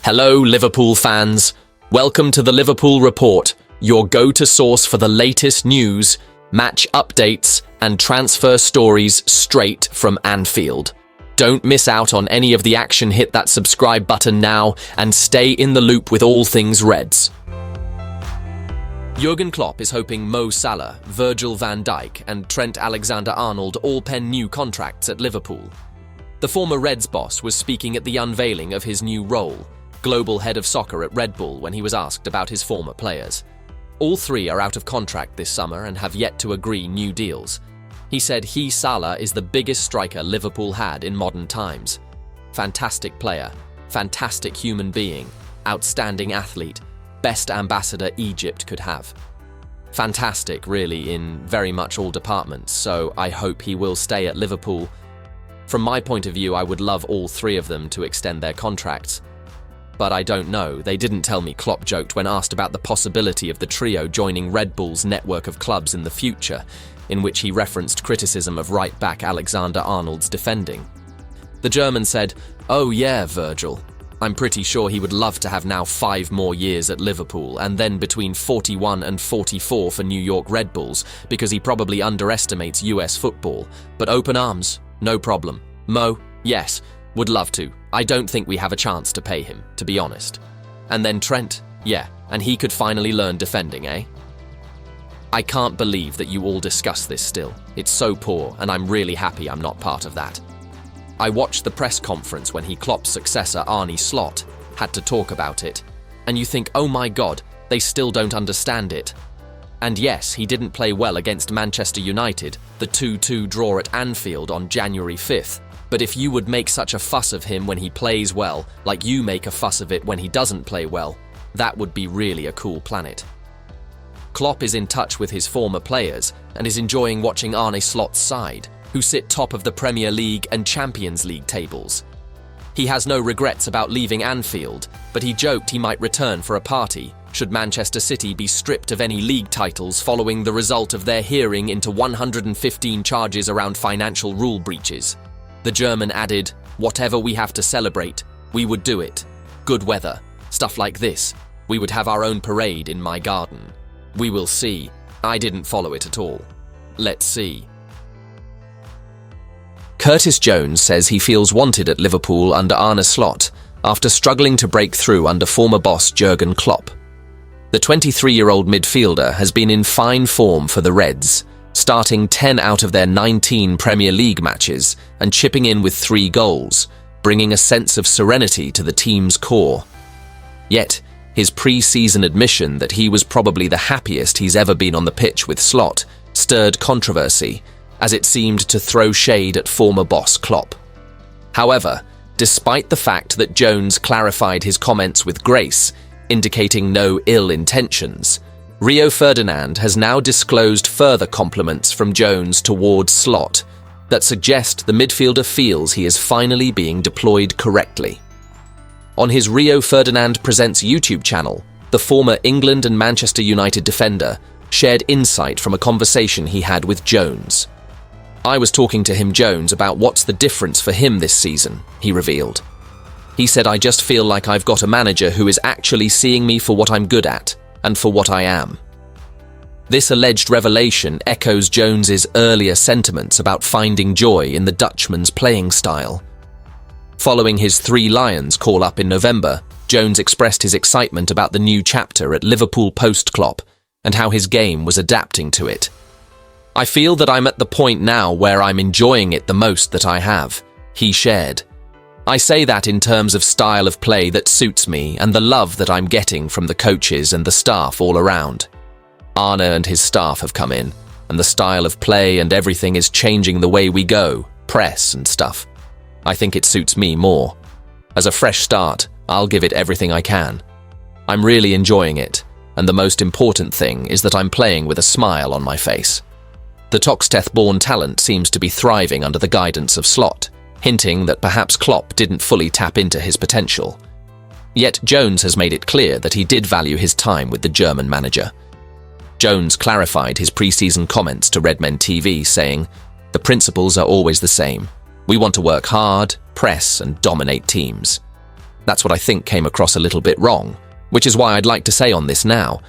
Hello, Liverpool fans. Welcome to the Liverpool Report, your go-to source for the latest news, match updates, and transfer stories straight from Anfield. Don't miss out on any of the action. Hit that subscribe button now and stay in the loop with all things Reds. Jurgen Klopp is hoping Mo Salah, Virgil van Dijk, and Trent Alexander-Arnold all pen new contracts at Liverpool. The former Reds boss was speaking at the unveiling of his new role, global head of soccer at Red Bull, when he was asked about his former players. All three are out of contract this summer and have yet to agree new deals. He said Salah is the biggest striker Liverpool had in modern times. Fantastic player, fantastic human being, outstanding athlete, best ambassador Egypt could have. Fantastic, really, in very much all departments, so I hope he will stay at Liverpool. From my point of view, I would love all three of them to extend their contracts. But I don't know, they didn't tell me. Klopp joked when asked about the possibility of the trio joining Red Bull's network of clubs in the future, in which he referenced criticism of right-back Alexander-Arnold's defending. The German said, "Oh yeah, Virgil. I'm pretty sure he would love to have now 5 more years at Liverpool and then between 41 and 44 for New York Red Bulls, because he probably underestimates US football. But open arms, no problem. Mo, yes, would love to. I don't think we have a chance to pay him, to be honest. And then Trent, yeah, and he could finally learn defending, eh? I can't believe that you all discuss this still. It's so poor, and I'm really happy I'm not part of that. I watched the press conference when Klopp's successor, Arneslot, had to talk about it, and you think, oh my god, they still don't understand it. And yes, he didn't play well against Manchester United, the 2-2 draw at Anfield on January 5th, but if you would make such a fuss of him when he plays well, like you make a fuss of it when he doesn't play well, that would be really a cool planet. Klopp is in touch with his former players and is enjoying watching Arneslot's side, who sit top of the Premier League and Champions League tables. He has no regrets about leaving Anfield, but he joked he might return for a party should Manchester City be stripped of any league titles following the result of their hearing into 115 charges around financial rule breaches. The German added, "Whatever we have to celebrate, we would do it. Good weather, stuff like this. We would have our own parade in my garden. We will see. I didn't follow it at all. Let's see." Curtis Jones says he feels wanted at Liverpool under Arneslot after struggling to break through under former boss Jurgen Klopp. The 23-year-old midfielder has been in fine form for the Reds, starting 10 out of their 19 Premier League matches and chipping in with 3 goals, bringing a sense of serenity to the team's core. Yet, his pre-season admission that he was probably the happiest he's ever been on the pitch with Slot stirred controversy, as it seemed to throw shade at former boss Klopp. However, despite the fact that Jones clarified his comments with grace, indicating no ill intentions, Rio Ferdinand has now disclosed further compliments from Jones towards Slot that suggest the midfielder feels he is finally being deployed correctly. On his Rio Ferdinand Presents YouTube channel, the former England and Manchester United defender shared insight from a conversation he had with Jones. "I was talking to him, Jones, about what's the difference for him this season," he revealed. He said, "I just feel like I've got a manager who is actually seeing me for what I'm good at and for what I am." This alleged revelation echoes Jones's earlier sentiments about finding joy in the Dutchman's playing style. Following his 3 Lions call-up in November, Jones expressed his excitement about the new chapter at Liverpool post-Klopp and how his game was adapting to it. "I feel that I'm at the point now where I'm enjoying it the most that I have," he shared. "I say that in terms of style of play that suits me and the love that I'm getting from the coaches and the staff all around. Arne and his staff have come in, and the style of play and everything is changing the way we go, press and stuff. I think it suits me more. As a fresh start, I'll give it everything I can. I'm really enjoying it, and the most important thing is that I'm playing with a smile on my face." The Toxteth-born talent seems to be thriving under the guidance of Slot, hinting that perhaps Klopp didn't fully tap into his potential. Yet Jones has made it clear that he did value his time with the German manager. Jones clarified his pre-season comments to Redmen TV, saying, "The principles are always the same. We want to work hard, press, and dominate teams. That's what I think came across a little bit wrong, which is why I'd like to say on this now.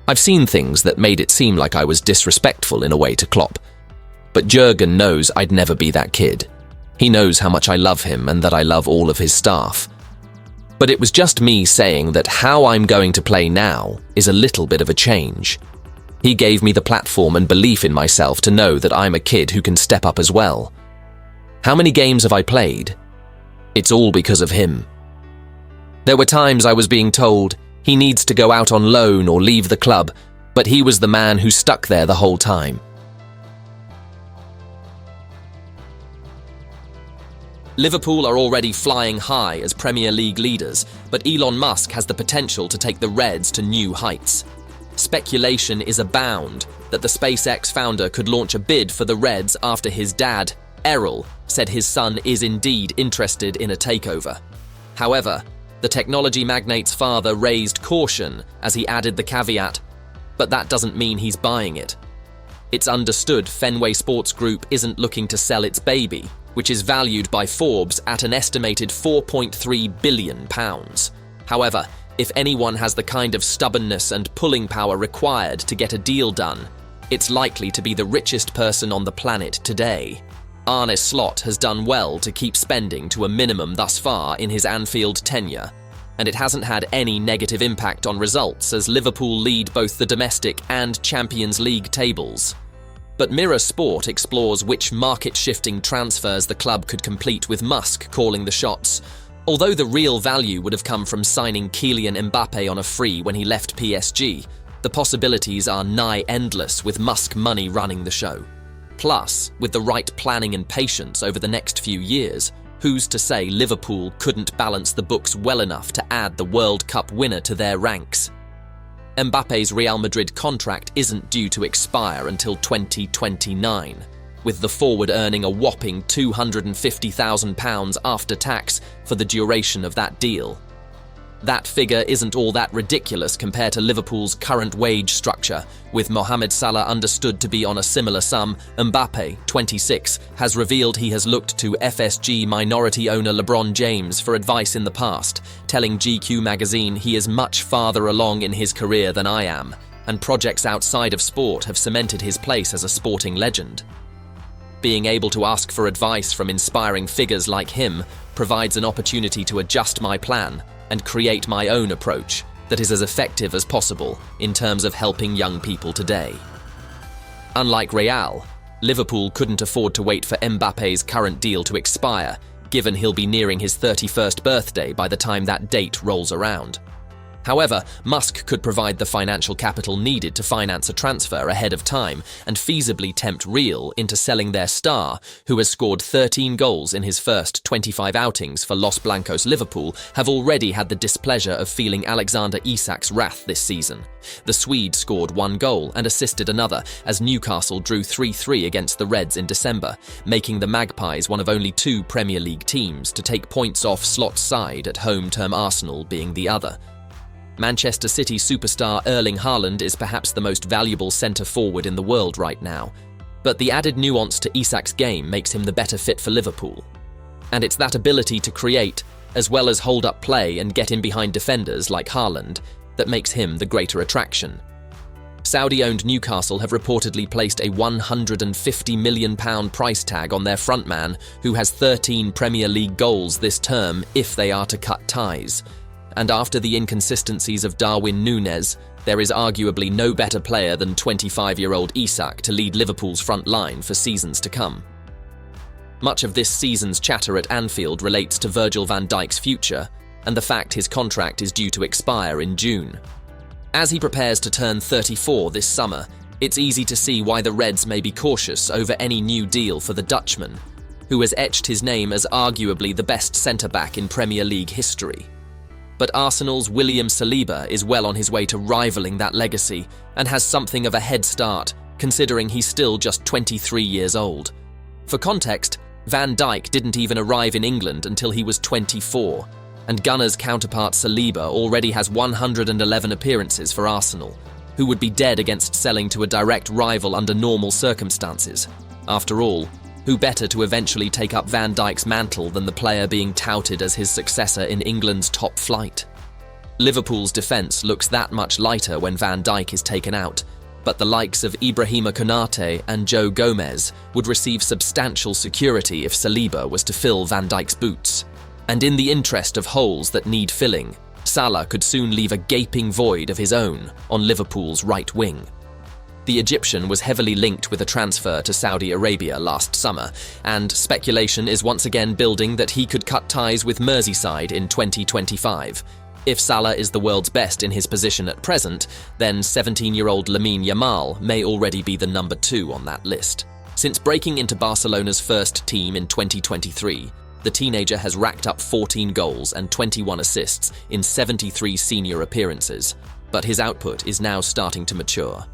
I've seen things that made it seem like I was disrespectful in a way to Klopp. But Jurgen knows I'd never be that kid. He knows how much I love him and that I love all of his staff. But it was just me saying that how I'm going to play now is a little bit of a change. He gave me the platform and belief in myself to know that I'm a kid who can step up as well. How many games have I played? It's all because of him. There were times I was being told he needs to go out on loan or leave the club, but he was the man who stuck there the whole time. Liverpool are already flying high as Premier League leaders, but Elon Musk has the potential to take the Reds to new heights. Speculation is abound that the SpaceX founder could launch a bid for the Reds after his dad, Errol, said his son is indeed interested in a takeover. However, the technology magnate's father raised caution as he added the caveat, but that doesn't mean he's buying it. It's understood Fenway Sports Group isn't looking to sell its baby, which is valued by Forbes at an estimated £4.3 billion. However, if anyone has the kind of stubbornness and pulling power required to get a deal done, it's likely to be the richest person on the planet today. Arneslot has done well to keep spending to a minimum thus far in his Anfield tenure, and it hasn't had any negative impact on results as Liverpool lead both the domestic and Champions League tables. But Mirror Sport explores which market-shifting transfers the club could complete with Musk calling the shots. Although the real value would have come from signing Kylian Mbappe on a free when he left PSG, the possibilities are nigh endless with Musk money running the show. Plus, with the right planning and patience over the next few years, who's to say Liverpool couldn't balance the books well enough to add the World Cup winner to their ranks? Mbappe's Real Madrid contract isn't due to expire until 2029, with the forward earning a whopping £250,000 after tax for the duration of that deal. That figure isn't all that ridiculous compared to Liverpool's current wage structure, with Mohamed Salah understood to be on a similar sum. Mbappe, 26, has revealed he has looked to FSG minority owner LeBron James for advice in the past, telling GQ magazine he is much farther along in his career than I am, and projects outside of sport have cemented his place as a sporting legend. Being able to ask for advice from inspiring figures like him provides an opportunity to adjust my plan and create my own approach that is as effective as possible in terms of helping young people today. Unlike Real, Liverpool couldn't afford to wait for Mbappe's current deal to expire, given he'll be nearing his 31st birthday by the time that date rolls around. However, Musk could provide the financial capital needed to finance a transfer ahead of time and feasibly tempt Real into selling their star, who has scored 13 goals in his first 25 outings for Los Blancos. Liverpool have already had the displeasure of feeling Alexander Isak's wrath this season. The Swede scored 1 goal and assisted another as Newcastle drew 3-3 against the Reds in December, making the Magpies one of only 2 Premier League teams to take points off Slot's side at home, Arsenal being the other. Manchester City superstar Erling Haaland is perhaps the most valuable centre-forward in the world right now, but the added nuance to Isak's game makes him the better fit for Liverpool. And it's that ability to create, as well as hold up play and get in behind defenders like Haaland, that makes him the greater attraction. Saudi-owned Newcastle have reportedly placed a £150 million price tag on their frontman, who has 13 Premier League goals this term if they are to cut ties. And after the inconsistencies of Darwin Núñez, there is arguably no better player than 25-year-old Isak to lead Liverpool's front line for seasons to come. Much of this season's chatter at Anfield relates to Virgil van Dijk's future and the fact his contract is due to expire in June. As he prepares to turn 34 this summer, it's easy to see why the Reds may be cautious over any new deal for the Dutchman, who has etched his name as arguably the best centre-back in Premier League history. But Arsenal's William Saliba is well on his way to rivaling that legacy and has something of a head start, considering he's still just 23 years old. For context, Van Dijk didn't even arrive in England until he was 24, and Gunners' counterpart Saliba already has 111 appearances for Arsenal, who would be dead against selling to a direct rival under normal circumstances. After all, Who better to eventually take up Van Dijk's mantle than the player being touted as his successor in England's top flight? Liverpool's defence looks that much lighter when Van Dijk is taken out, but the likes of Ibrahima Konate and Joe Gomez would receive substantial security if Saliba was to fill Van Dijk's boots. And in the interest of holes that need filling, Salah could soon leave a gaping void of his own on Liverpool's right wing. The Egyptian was heavily linked with a transfer to Saudi Arabia last summer, and speculation is once again building that he could cut ties with Merseyside in 2025. If Salah is the world's best in his position at present, then 17-year-old Lamine Yamal may already be the number 2 on that list. Since breaking into Barcelona's first team in 2023, the teenager has racked up 14 goals and 21 assists in 73 senior appearances, but his output is now starting to mature.